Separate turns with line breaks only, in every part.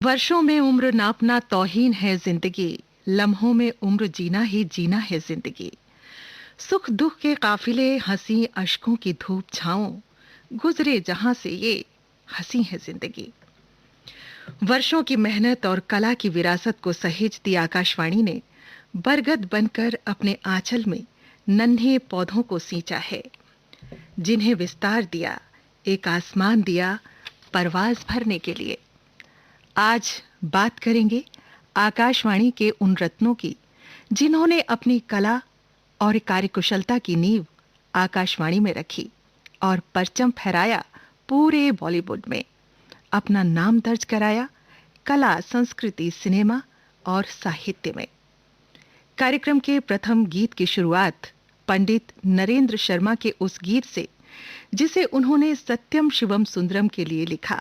वर्षों में उम्र नापना तौहीन है जिंदगी, लम्हों में उम्र जीना ही जीना है जिंदगी। सुख दुख के काफिले, हंसी अश्कों की धूप छाओं, गुजरे जहां से ये हंसी है जिंदगी। वर्षों की मेहनत और कला की विरासत को सहेजती आकाशवाणी ने बरगद बनकर अपने आंचल में नन्हे पौधों को सींचा है, जिन्हें विस्तार दिया, एक आसमान दिया परवाज भरने के लिए। आज बात करेंगे आकाशवाणी के उन रत्नों की, जिन्होंने अपनी कला और कार्यकुशलता की नींव आकाशवाणी में रखी और परचम फहराया पूरे बॉलीवुड में, अपना नाम दर्ज कराया कला, संस्कृति, सिनेमा और साहित्य में। कार्यक्रम के प्रथम गीत की शुरुआत पंडित नरेंद्र शर्मा के उस गीत से, जिसे उन्होंने सत्यम शिवम सुंदरम के लिए लिखा।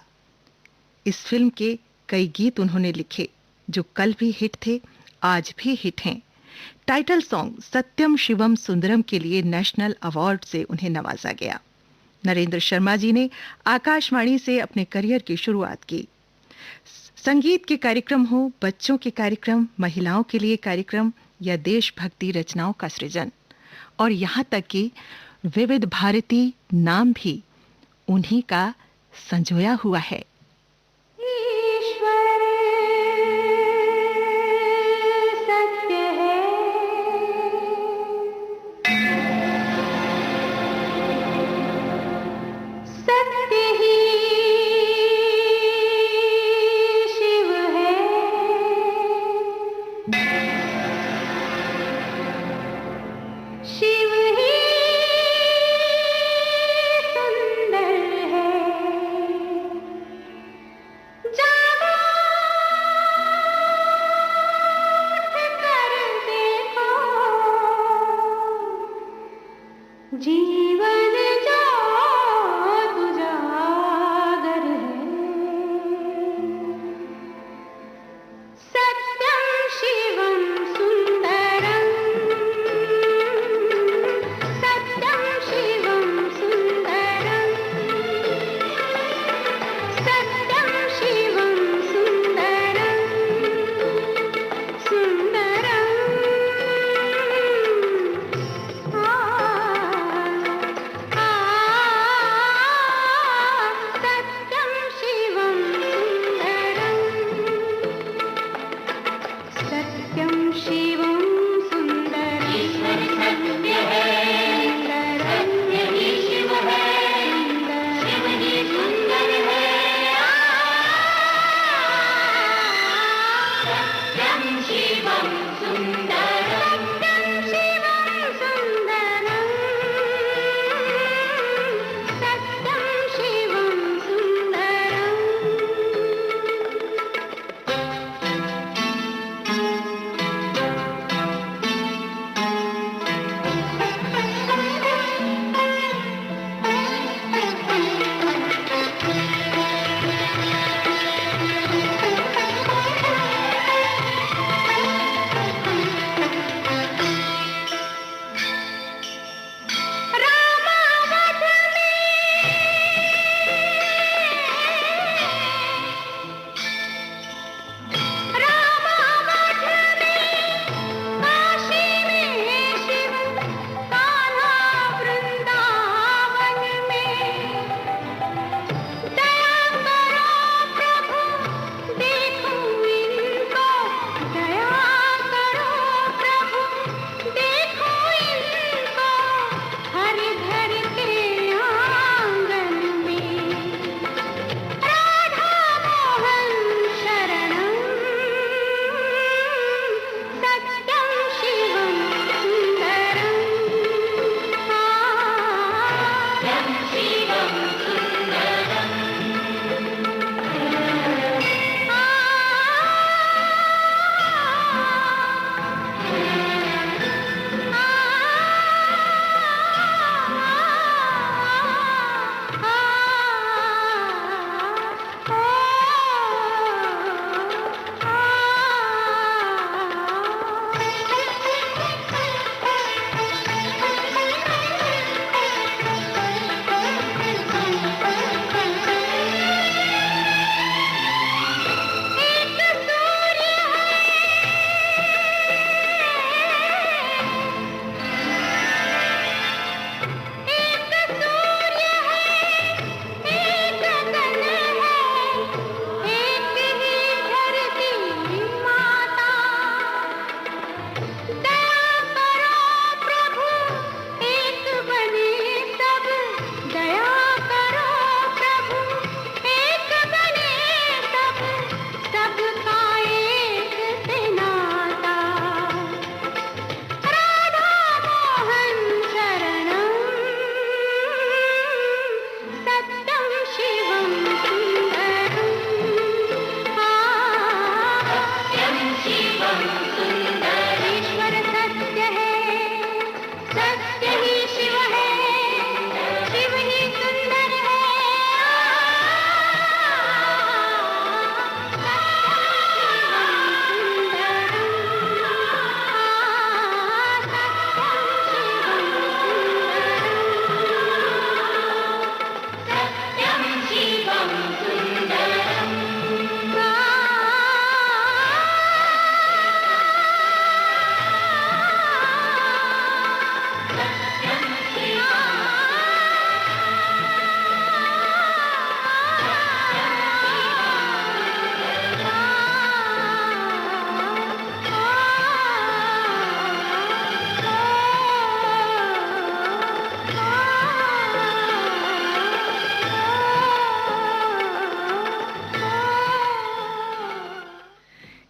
इस फिल्म के कई गीत उन्होंने लिखे जो कल भी हिट थे, आज भी हिट हैं। टाइटल सॉन्ग सत्यम शिवम सुंदरम के लिए नेशनल अवार्ड से उन्हें नवाजा गया। नरेंद्र शर्मा जी ने आकाशवाणी से अपने करियर की शुरुआत की। संगीत के कार्यक्रम हो, बच्चों के कार्यक्रम, महिलाओं के लिए कार्यक्रम या देशभक्ति रचनाओं का सृजन, और यहाँ तक कि विविध भारती नाम भी उन्हीं का संजोया हुआ है।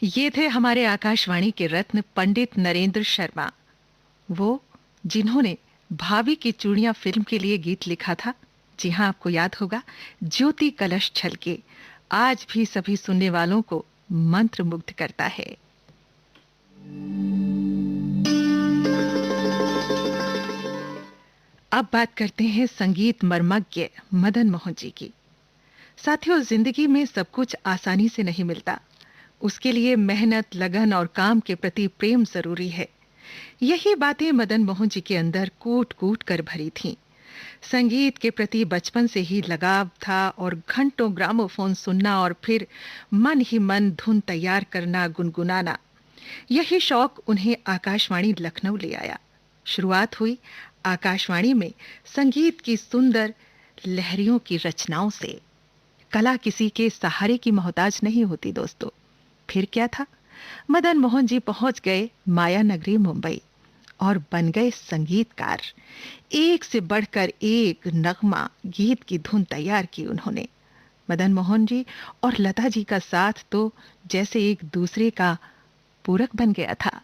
ये थे हमारे आकाशवाणी के रत्न पंडित नरेंद्र शर्मा, वो जिन्होंने भाभी की चूड़ियां फिल्म के लिए गीत लिखा था। जी हां, आपको याद होगा, ज्योति कलश छलके आज भी सभी सुनने वालों को मंत्रमुग्ध करता है। अब बात करते हैं संगीत मर्मज्ञ मदन मोहन जी की। साथियों, जिंदगी में सब कुछ आसानी से नहीं मिलता। उसके लिए मेहनत, लगन और काम के प्रति प्रेम जरूरी है। यही बातें मदन मोहन जी के अंदर कूट-कूट कर भरी थीं। संगीत के प्रति बचपन से ही लगाव था और घंटों ग्रामोफोन सुनना और फिर मन ही मन धुन तैयार करना, गुनगुनाना, यही शौक उन्हें आकाशवाणी लखनऊ ले आया। शुरुआत हुई आकाशवाणी में संगीत की सुंदर लहरियों की रचनाओं से। कला किसी के सहारे की मोहताज नहीं होती दोस्तों। फिर क्या था, मदन मोहन जी पहुंच गए माया नगरी मुंबई और बन गए संगीतकार। एक से बढ़कर एक नगमा, गीत की धुन तैयार की उन्होंने। मदन मोहन जी और लता जी का साथ तो जैसे एक दूसरे का पूरक बन गया था।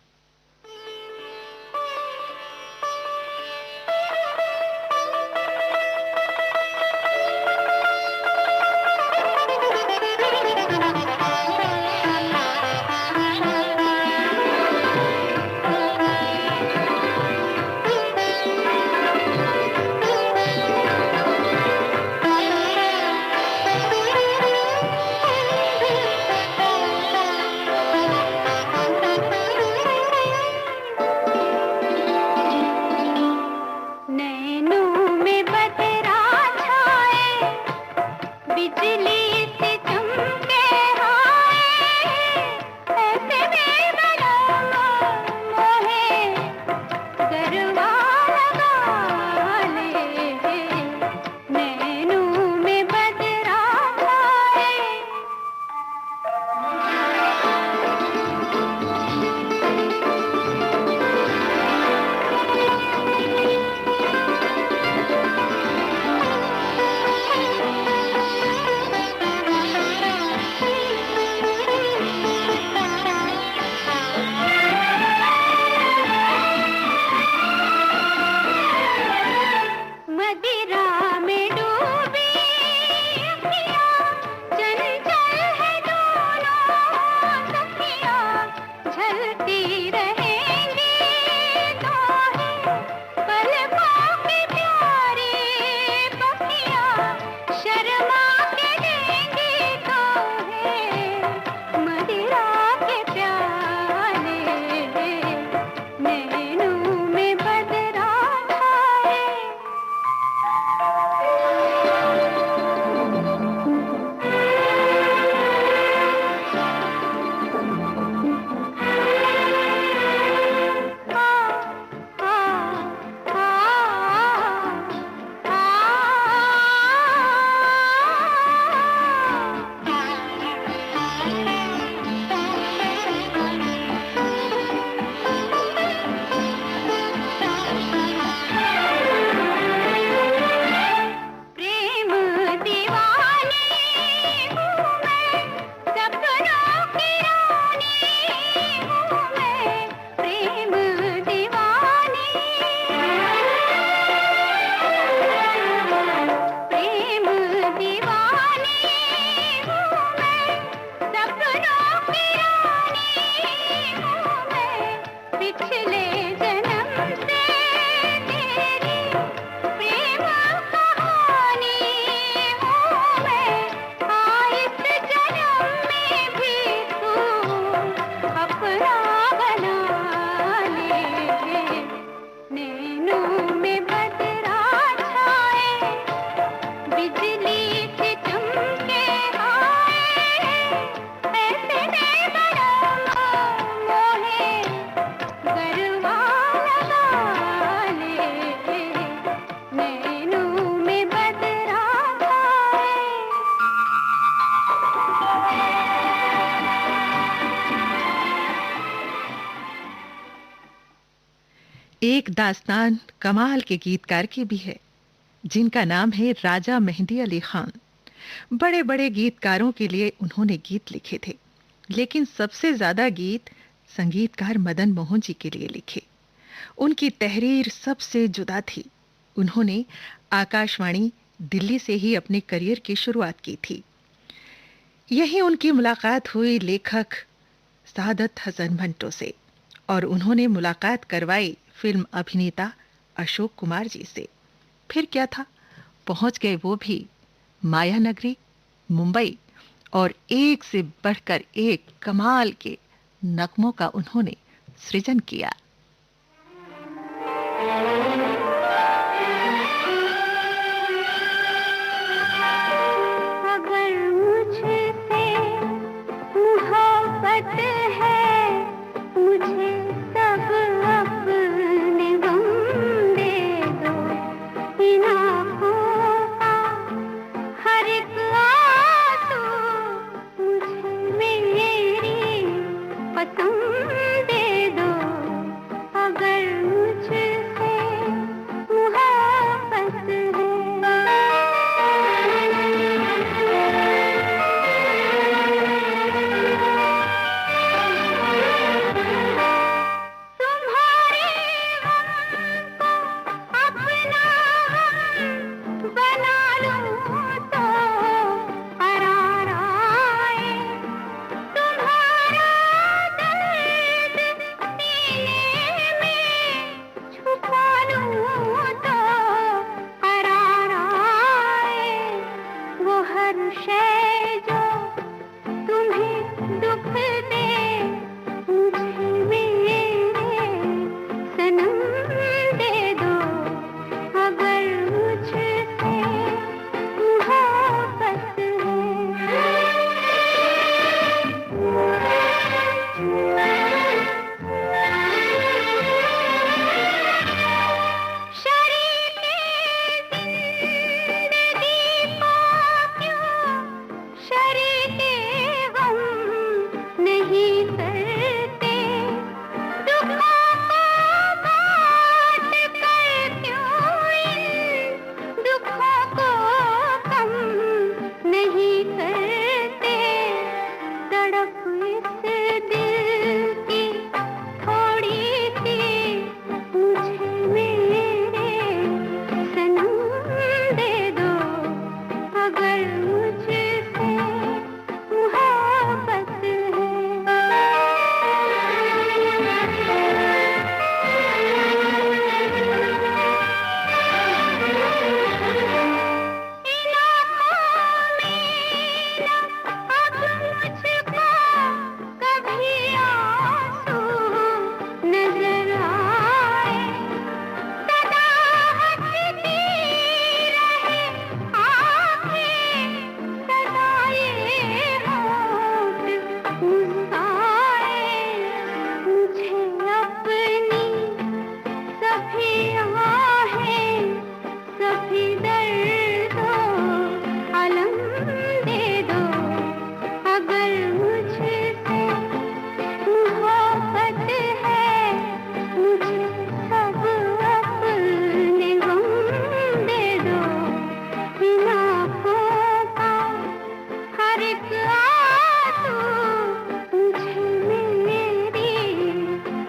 एक दास्तान कमाल के गीतकार की भी है, जिनका नाम है राजा मेहंदी अली खान। बड़े बड़े गीतकारों के लिए उन्होंने गीत लिखे थे। लेकिन सबसे ज्यादा गीत संगीतकार मदन मोहन जी के लिए लिखे। उनकी तहरीर सबसे जुदा थी। उन्होंने आकाशवाणी दिल्ली से ही अपने करियर की शुरुआत की थी। यही उनकी मुलाकात हुई लेखक सादत हसन मंटो से और उन्होंने मुलाकात करवाई फिल्म अभिनेता अशोक कुमार जी से। फिर क्या था, पहुंच गए वो भी माया नगरी, मुंबई, और एक से बढ़कर एक कमाल के नगमों का उन्होंने सृजन किया।
अगर मुझसे मोहब्बत है, मुझे सब अपने गम दे दो। इन आँखों का हर एक आंसू मुझे मेरी पसंद दे दो। अगर मुझसे मोहब्बत है। तुम्हारे गम को अपना गम बना लूं तो करार आए। तुम्हारा दर्द सीने में छुपा लूं तो करार आए। वो हर शय जो तुम्हें दुख दे, मुझे मेरे सनम दे दो। अगर मुझसे मोहब्बत है। शरीके जिंदगी को क्यों शरीके गम नहीं करते। दुखों को बांट कर क्यों इन दुखों को कम नहीं करते। तड़प इस दिल की थोड़ी सी मुझे मेरे सनम दे दो। अगर मुझसे मोहब्बत इन आँखों में अब मुझको कभी आंसू नजर आए। सदा हंसती रहे आँखें, सदा ये होठ मुस्काए। मुझे अपनी सभी आहें, सभी दर्दों अलम दे दो। अगर मुझसे मोहब्बत है, मुझे सब अपने गम दे दो। इन आँखों का हर एक आंसू मुझे मेरी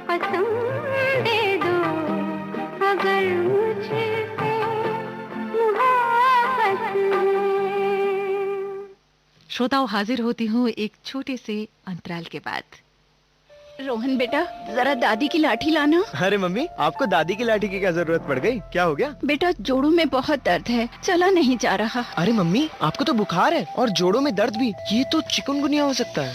पसंद दे दो। अगर मुझसे मोहब्बत है।
श्रोताओं, हाजिर होती हूँ एक छोटे से अंतराल के बाद।
रोहन बेटा, जरा दादी की लाठी लाना।
अरे मम्मी, आपको दादी की लाठी की क्या जरूरत पड़ गई? क्या हो गया?
बेटा, जोड़ों में बहुत दर्द है, चला नहीं जा रहा।
अरे मम्मी, आपको तो बुखार है और जोड़ों में दर्द भी। ये तो चिकनगुनिया हो सकता है।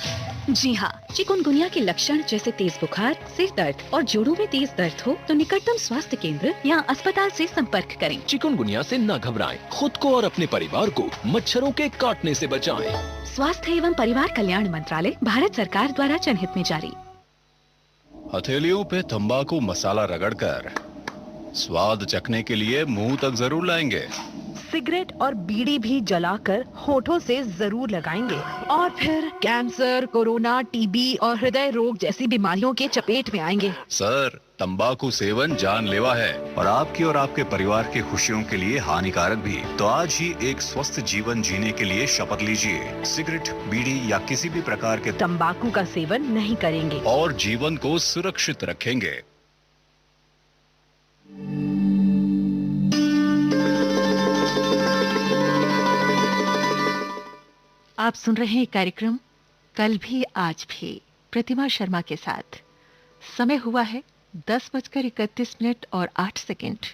जी हाँ, चिकनगुनिया के लक्षण जैसे तेज बुखार, सिर दर्द और जोड़ों में तेज दर्द हो तो निकटतम स्वास्थ्य केंद्र या अस्पताल से संपर्क करें।
चिकनगुनिया से न घबराएं, खुद को और अपने परिवार को मच्छरों के काटने से बचाएं।
स्वास्थ्य एवं परिवार कल्याण मंत्रालय, भारत सरकार द्वारा जनहित में जारी।
हथेलियों पे तंबाकू मसाला रगड़कर स्वाद चखने के लिए मुंह तक जरूर लाएंगे।
सिगरेट और बीड़ी भी जलाकर होठों से जरूर लगाएंगे और फिर कैंसर, कोरोना, टीबी और हृदय रोग जैसी बीमारियों के चपेट में आएंगे।
सर, तंबाकू सेवन जानलेवा है और आपकी और आपके परिवार की खुशियों के लिए हानिकारक भी। तो आज ही एक स्वस्थ जीवन जीने के लिए शपथ लीजिए। सिगरेट, बीड़ी या किसी भी प्रकार के
तंबाकू का सेवन नहीं करेंगे
और जीवन को सुरक्षित रखेंगे।
आप सुन रहे हैं कार्यक्रम कल भी आज भी प्रतिमा शर्मा के साथ। समय हुआ है 10:31 और 8 सेकंड।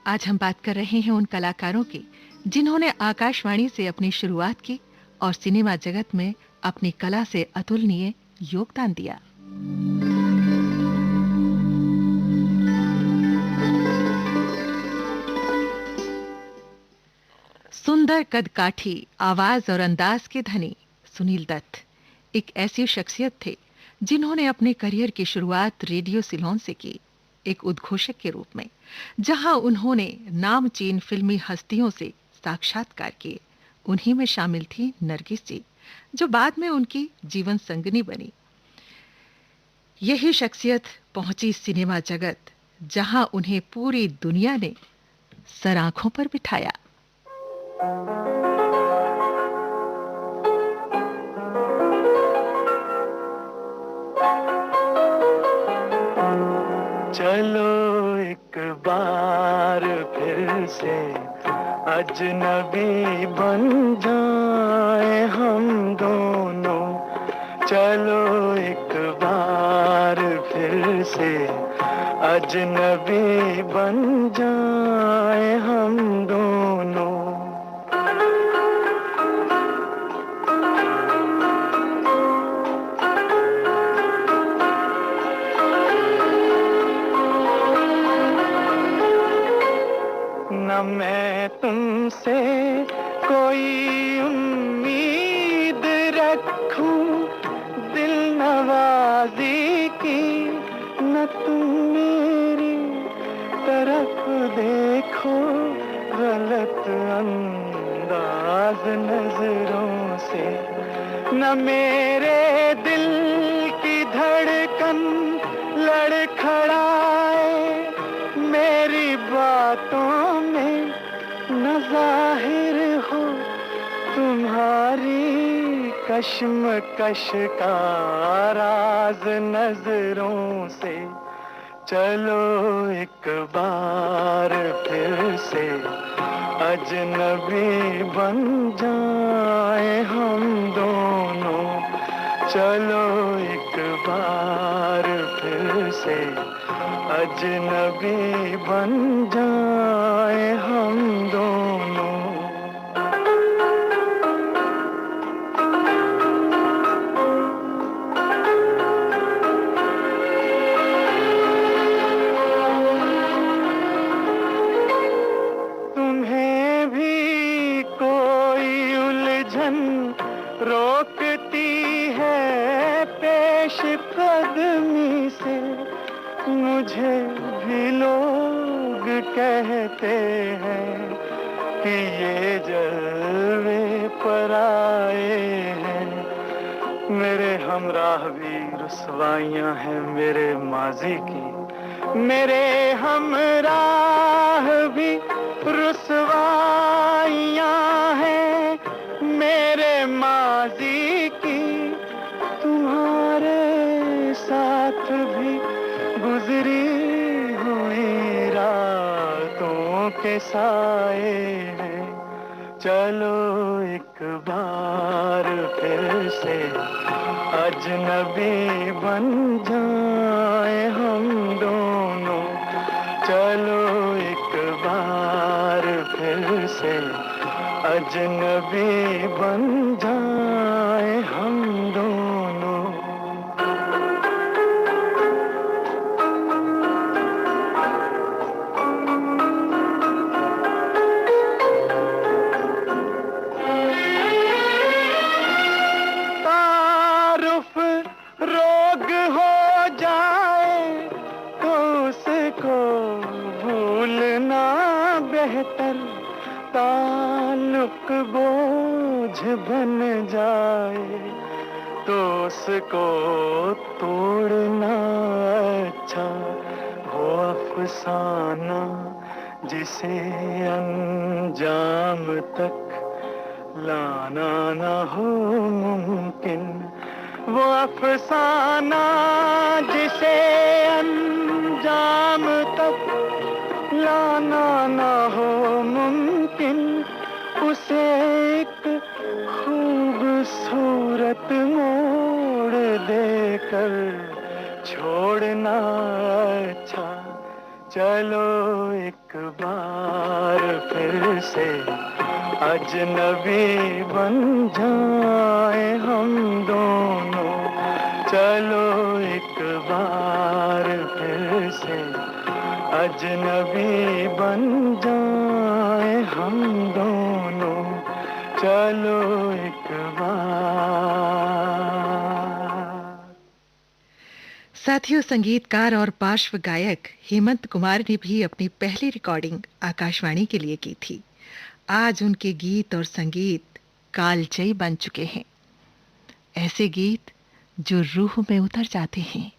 आज हम बात कर रहे हैं उन कलाकारों की जिन्होंने आकाशवाणी से अपनी शुरुआत की और सिनेमा जगत में अपनी कला से अतुलनीय योगदान दिया। सुंदर कदकाठी आवाज और अंदाज के धनी सुनील दत्त एक ऐसी शख्सियत थे जिन्होंने अपने करियर की शुरुआत रेडियो सिलोन से की, एक उद्घोषक के रूप में, जहां उन्होंने नामचीन फिल्मी हस्तियों से साक्षात्कार किए। उन्हीं में शामिल थी नरगिस जी, जो बाद में उनकी जीवन संगनी बनी। यही शख्सियत पहुंची सिनेमा जगत, जहां उन्हें पूरी दुनिया ने सर आंखों पर बिठाया।
चलो एक बार फिर से अजनबी बन जाए हम दोनों। चलो एक बार फिर से अजनबी बन जाए हम दोनों। न मैं तुमसे कोई उम्मीद रखूं दिल नवाजी की, न तुम मेरी तरफ देखो गलत अंदाज नजरों से। न मेरे दिल की धड़कन लड़खड़ाए मेरी बातों में, न जाहिर हो तुम्हारी कश्मकश का राज नजरों से। चलो एक बार फिर से अजनबी बन जाए हम दोनों। चलो एक बार फिर से अजनबी बन जाए हम दोनों। तुम्हें भी कोई उलझन रोकती है पेश कदमी से, मुझे भी लोग कहते हैं कि ये जलवे पर आए हैं। मेरे हमराह भी रुसवाइयां हैं मेरे माजी की, मेरे हमराह भी रुसवाइयां हैं मेरे माजी की। तुम्हारे साथ भी गुजरी हुई रातों के साए हैं। चलो एक बार फिर से अजनबी बन जाए हम दोनों। चलो एक बार फिर से अजनबी बन जाए हम दोनों। तारुफ रोग हो जाए तो उसको भूलना बेहतर, ताल्लुक रुक बोझ बन जाए तो उसको तोड़ना अच्छा। वो अफसाना जिसे अंजाम तक लाना ना हो मुमकिन, वो अफसाना जिसे अंजाम तक लाना ना हो मुमकिन, उसे एक खूबसूरत मोड़ देकर छोड़ना अच्छा। चलो एक बार फिर से अजनबी बन जाए हम दोनों। चलो एक बार फिर से अजनबी बन जाए हम दोनों। चलो एक बार।
साथियों, संगीतकार और पार्श्व गायक हेमंत कुमार ने भी अपनी पहली रिकॉर्डिंग आकाशवाणी के लिए की थी। आज उनके गीत और संगीत कालजयी बन चुके हैं। ऐसे गीत जो रूह में उतर जाते हैं।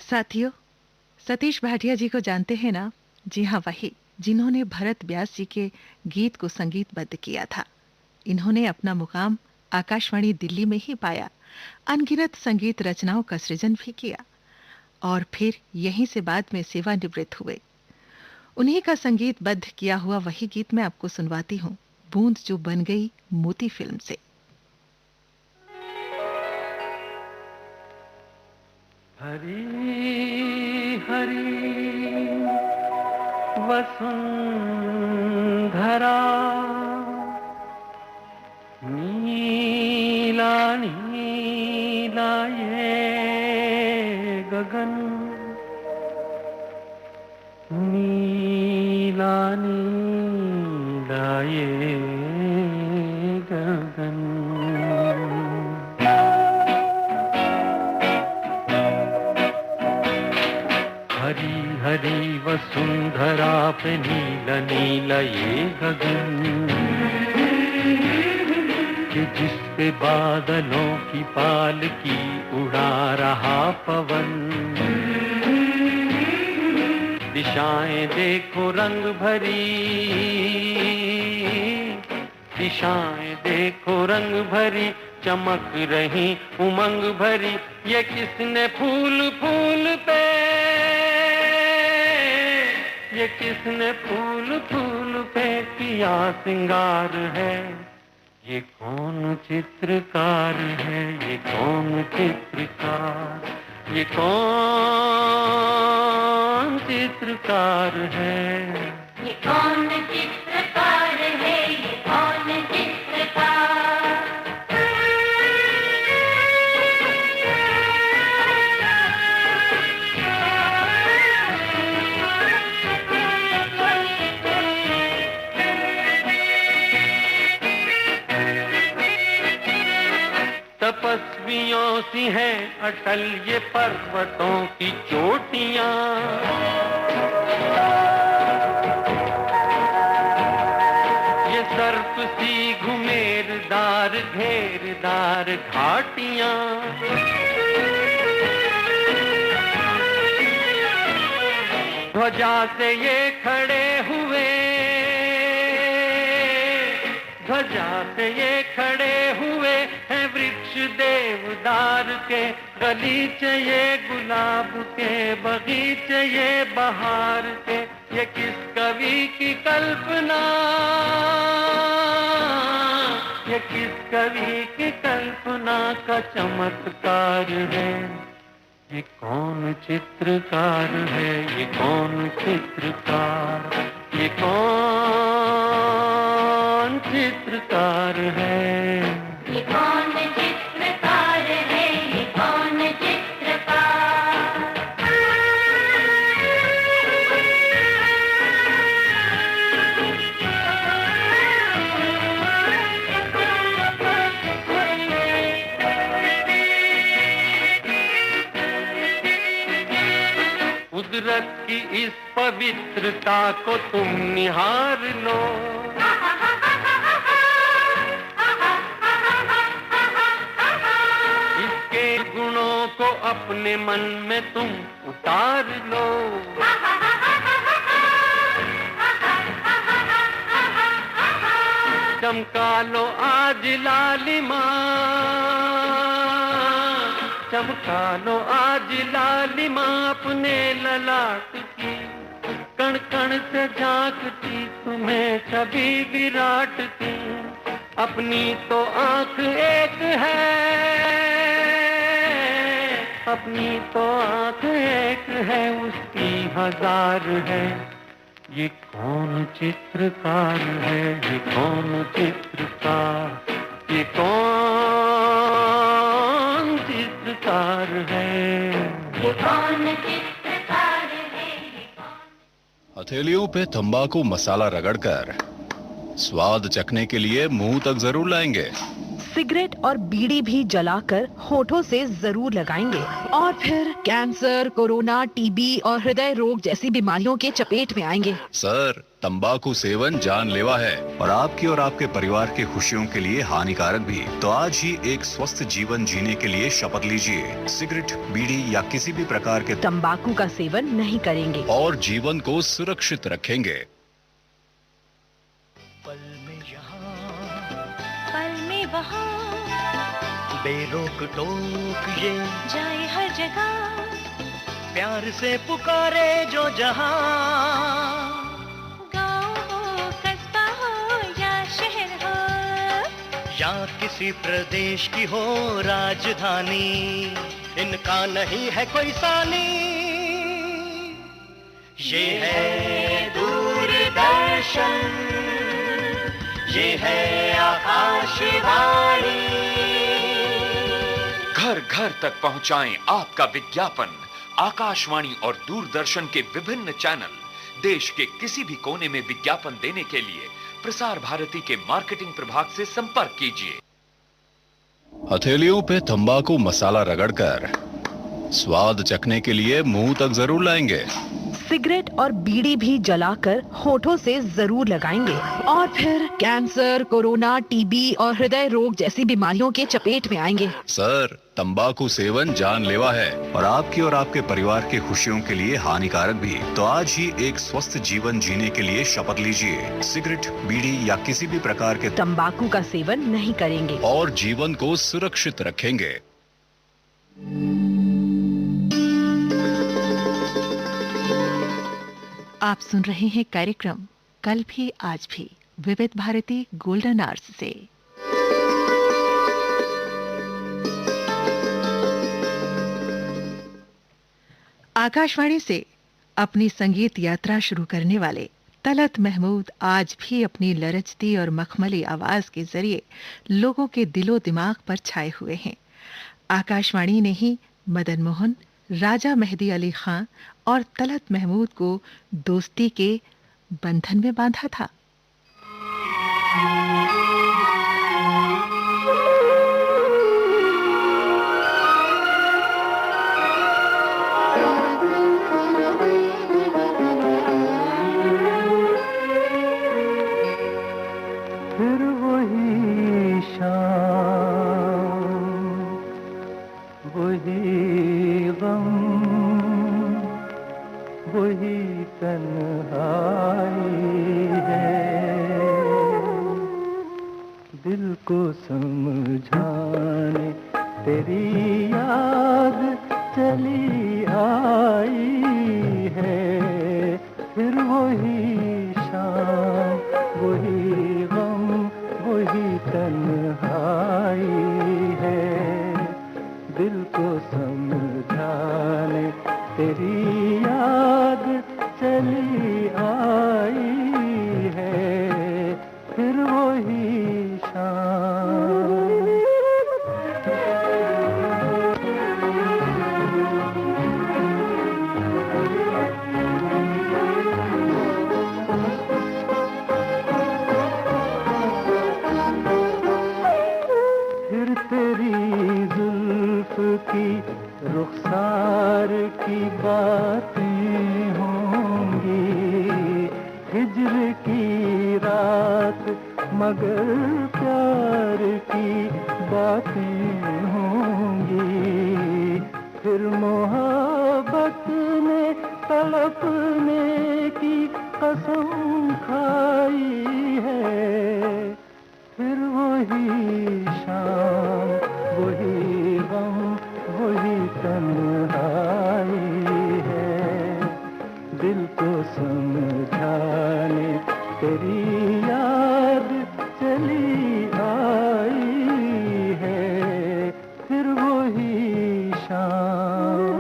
साथियों, सतीश भाटिया जी को जानते हैं ना? जी हाँ, वही जिन्होंने भरत व्यास जी के गीत को संगीतबद्ध किया था। इन्होंने अपना मुकाम आकाशवाणी दिल्ली में ही पाया, अनगिनत संगीत रचनाओं का सृजन भी किया और फिर यहीं से बाद में सेवानिवृत्त हुए। उन्हीं का संगीतबद्ध किया हुआ वही गीत मैं आपको सुनवाती हूँ, बूंद जो बन गई मोती फिल्म से।
हरी हरी वसुंधरा, नीला नीला ये गगन, नीला नीला ये गगन। हरी हरी वसुंधरा पे नीला नीला ये गगन, कि जिस पे बादलों की पालकी उड़ा रहा पवन। दिशाएं देखो रंग भरी, दिशाएं देखो रंग भरी, चमक रही उमंग भरी। ये किसने फूल फूल पे, ये किसने फूल फूल पे किया सिंगार है। ये कौन चित्रकार है, ये कौन चित्रकार, ये कौन चित्रकार है।
ये कौन चित्रकार है, ये कौन चित्रकार।
तपस्वियों सी हैं अटल ये पर्वतों की चोटियां। ये सर्प सी घुमेरदार घेरदार घाटियां। ध्वजा से ये खड़े हुए, ध्वजा से ये खड़े हुए हैं वृक्ष देवदार के। गलीचे ये गुलाब के, बगीचे ये बहार के। ये किस कवि की कल्पना, ये किस कवि की कल्पना का चमत्कार है। ये कौन चित्रकार है, ये कौन चित्रकार, ये कौन चित्रकार है।
ये कौन चित्रकार है, ये कौन चित्रकार।
कुदरत की इस पवित्रता को तुम निहार लो। इसके गुणों को अपने मन में तुम उतार लो। चमका लो आज लालिमा, चमका लो आज लालिमा अपने ललाट की। कण कण से झांकती तुम्हें छवि विराट की। अपनी तो आंख एक है, अपनी तो आंख एक है, उसकी हजार है। ये कौन चित्रकार है, ये कौन चित्रकार, ये कौन चित्रकार है।
ये कौन चित्रकार है, ये कौन।
हथेलियों पे तंबाकू मसाला रगड़कर स्वाद चखने के लिए मुंह तक जरूर लाएंगे,
सिगरेट और बीड़ी भी जलाकर होठों से जरूर लगाएंगे और फिर कैंसर, कोरोना, टीबी और हृदय रोग जैसी बीमारियों के चपेट में आएंगे।
सर, तंबाकू सेवन जानलेवा है और आपकी और आपके परिवार की खुशियों के लिए हानिकारक भी। तो आज ही एक स्वस्थ जीवन जीने के लिए शपथ लीजिए। सिगरेट, बीड़ी या किसी भी प्रकार के
तंबाकू का सेवन नहीं करेंगे
और जीवन को सुरक्षित रखेंगे।
पल में वहाँ
बेरोक टोक ये
जाए हर जगह,
प्यार से पुकारे जो जहां,
गाँव हो कस्बा हो या शहर हो,
या किसी प्रदेश की हो राजधानी, इनका नहीं है कोई सानी। ये है दूरदर्शन, ये है आकाशवाणी।
घर घर तक पहुंचाएं आपका विज्ञापन। आकाशवाणी और दूरदर्शन के विभिन्न चैनल देश के किसी भी कोने में विज्ञापन देने के लिए प्रसार भारती के मार्केटिंग प्रभाग से संपर्क कीजिए।
हथेलियों पे तंबाकू मसाला रगड़कर स्वाद चखने के लिए मुंह तक जरूर लाएंगे।
सिगरेट और बीड़ी भी जलाकर होठों से जरूर लगाएंगे और फिर कैंसर, कोरोना, टीबी और हृदय रोग जैसी बीमारियों के चपेट में आएंगे।
सर, तंबाकू सेवन जानलेवा है और आपकी और आपके परिवार की खुशियों के लिए हानिकारक भी। तो आज ही एक स्वस्थ जीवन जीने के लिए शपथ लीजिए। सिगरेट, बीड़ी या किसी भी प्रकार के
तंबाकू का सेवन नहीं करेंगे
और जीवन को सुरक्षित रखेंगे।
आप सुन रहे हैं कार्यक्रम कल भी आज भी विविध भारती गोल्डन आवर्स से। आकाशवाणी से अपनी संगीत यात्रा शुरू करने वाले तलत महमूद आज भी अपनी लरचती और मखमली आवाज के जरिए लोगों के दिलो दिमाग पर छाए हुए हैं। आकाशवाणी ने ही मदन मोहन, राजा मेहदी अली खां और तलत महमूद को दोस्ती के बंधन में बांधा था।
फिर वही शाम, वही गम, वही तन्हाई है। दिल को समझाने तेरी याद चली आई है। फिर वही शाम, वही गम, वही तन्हाई है। दिल को समझाने तेरी याद चली आई है। फिर वही शाम। फिर तेरी जुल्फ की रुखसार की बातें होंगी। हिज्र की रात मगर प्यार की बातें होंगी। फिर मोहब्बत में तड़पने की कसम खाई है। फिर वही शाम, वही गम, वही तन्हाई है। दिल को समझाने तेरी याद चली आई है। फिर वही शाम।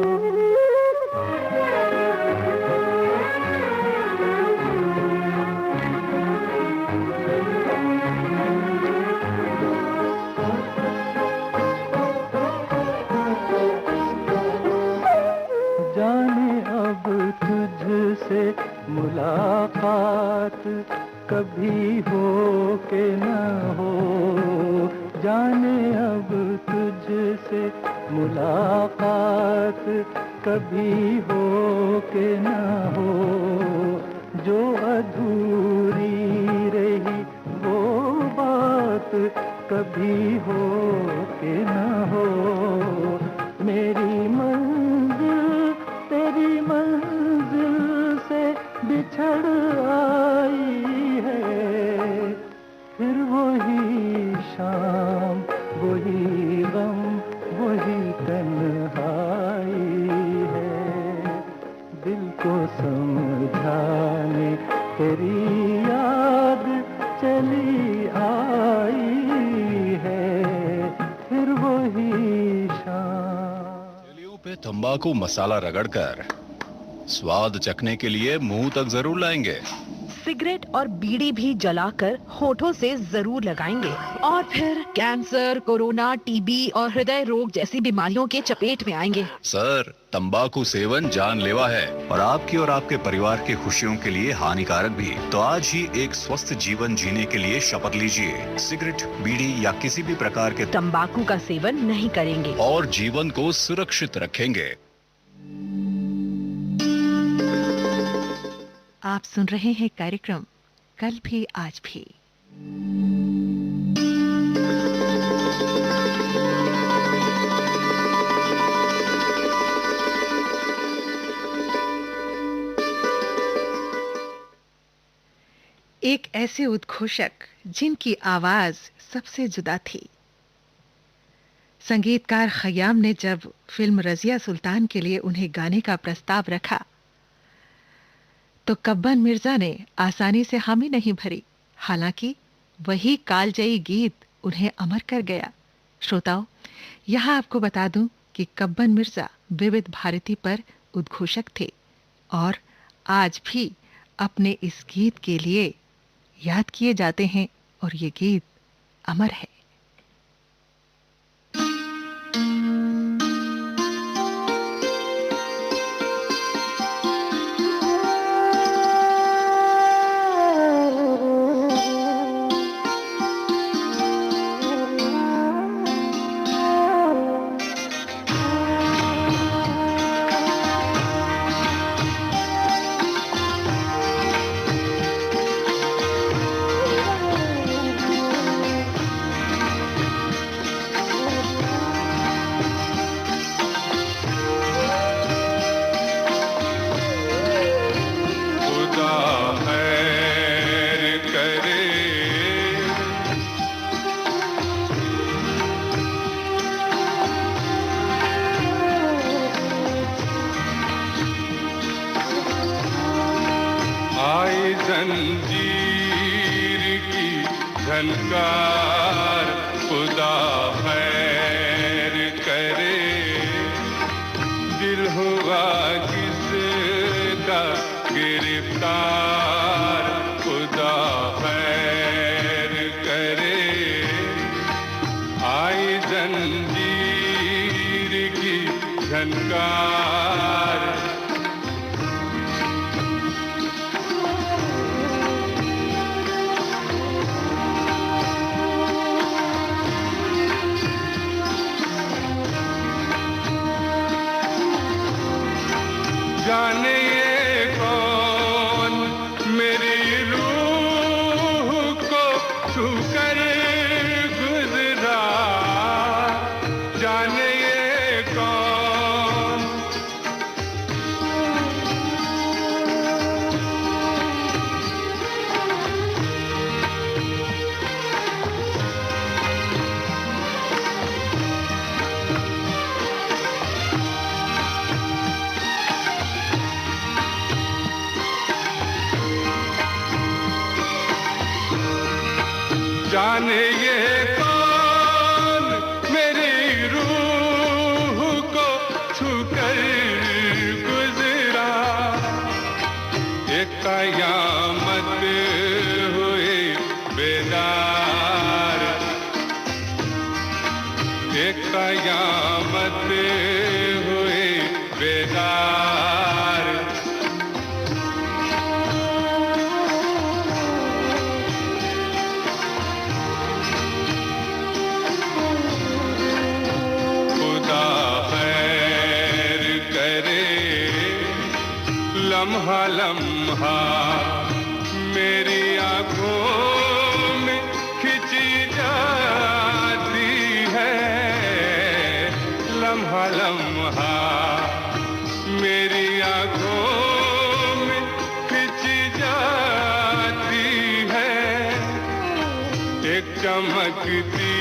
जाने अब तुझसे मुलाकात कभी हो के न हो। जाने अब तुझसे मुलाकात कभी हो के ना हो, जो अधूरी रही वो बात कभी हो के ना हो। मेरी मंजिल तेरी मंजिल से बिछड़ आई है, फिर वही शाम वही गम वही तन्हाई है। दिल को समझाने तेरी याद चली आई है, फिर वही शाम।
जलियों पे तंबाकू मसाला रगड़कर स्वाद चखने के लिए मुंह तक जरूर लाएंगे।
सिगरेट और बीड़ी भी जलाकर होठों से जरूर लगाएंगे और फिर कैंसर, कोरोना, टीबी और हृदय रोग जैसी बीमारियों के चपेट में आएंगे।
सर, तंबाकू सेवन जानलेवा है और आपकी और आपके परिवार की खुशियों के लिए हानिकारक भी। तो आज ही एक स्वस्थ जीवन जीने के लिए शपथ लीजिए। सिगरेट, बीड़ी या किसी भी प्रकार के
तंबाकू का सेवन नहीं करेंगे
और जीवन को सुरक्षित रखेंगे।
आप सुन रहे हैं कार्यक्रम कल भी आज भी। एक ऐसे उद्घोषक जिनकी आवाज सबसे जुदा थी। संगीतकार खयाम ने जब फिल्म रजिया सुल्तान के लिए उन्हें गाने का प्रस्ताव रखा तो कब्बन मिर्जा ने आसानी से हामी नहीं भरी। हालांकि वही कालजयी गीत उन्हें अमर कर गया। श्रोताओं, यहां आपको बता दूं कि कब्बन मिर्जा विविध भारती पर उद्घोषक थे और आज भी अपने इस गीत के लिए याद किए जाते हैं और ये गीत अमर है।
जंजीर की झनकार खुदा खैर करे, दिल हुआ किसका गिरफ्तार खुदा खैर करे। आई जंजीर की झनकार जाने ये कौन मेरी रूह को छू कर गुजरा, जाने ये कौन जाने ये कौन मेरी रूह को छू कर गुजरा। एक कयामत हुई बेदार, एक कयामत हुई बेदार।
लम्हा लम्हा मेरी आंखों में खिंची जाती है, लम्हा लम्हा मेरी आंखों में खिंची जाती है। एक चमकती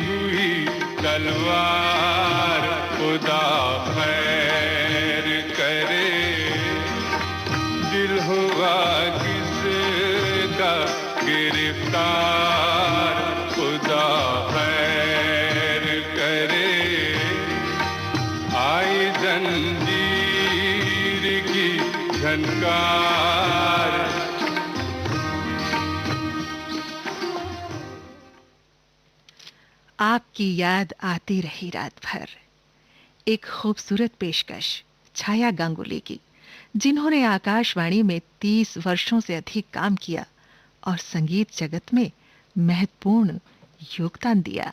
हुई तलवार खुदा खैर करे, दिल हुआ किसका गिरफ्तार खुदा खैर करे। आई जंजीर की झनकार।
आपकी याद आती रही रात भर, एक खूबसूरत पेशकश छाया गांगुली की, जिन्होंने आकाशवाणी में 30 वर्षों से अधिक काम किया और संगीत जगत में महत्वपूर्ण योगदान दिया।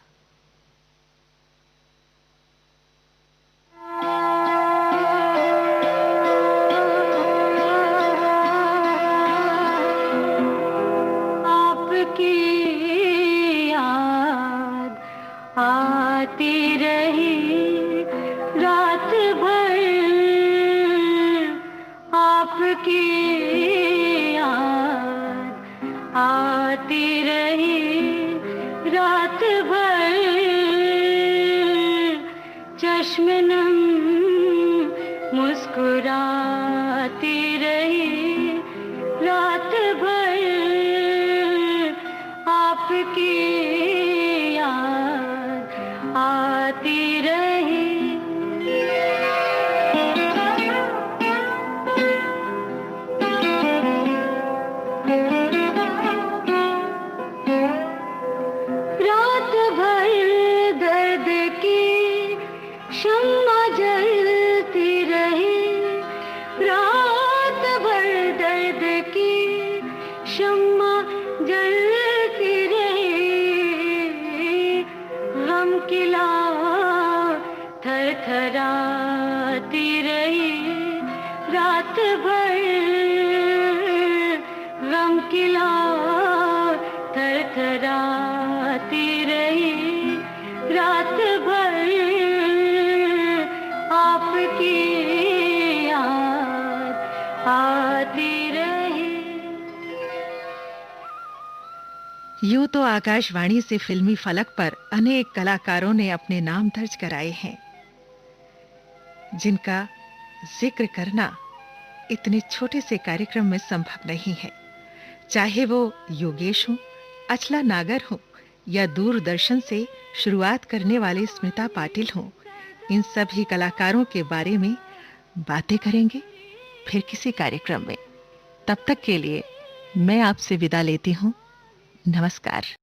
आती रही रात भर, आपकी याद आती रही रात भर। चश्मे नम मुस्कुराती रही रात भर, आपकी आती रही। रात भर दर्द की शम्मा जलती रही, रात भर दर्द की शम्मा जलती रही। गम की लौ थरथराती रही रात भर, गम की लौ थरथराती रही रात भर। आपकी याद आती रही।
यूं तो आकाशवाणी से फिल्मी फलक पर अनेक कलाकारों ने अपने नाम दर्ज कराए हैं, जिनका जिक्र करना इतने छोटे से कार्यक्रम में संभव नहीं है। चाहे वो योगेश हो, अचला नागर हो या दूरदर्शन से शुरुआत करने वाले स्मिता पाटिल हो, इन सभी कलाकारों के बारे में बातें करेंगे फिर किसी कार्यक्रम में। तब तक के लिए मैं आपसे विदा लेती हूं। नमस्कार।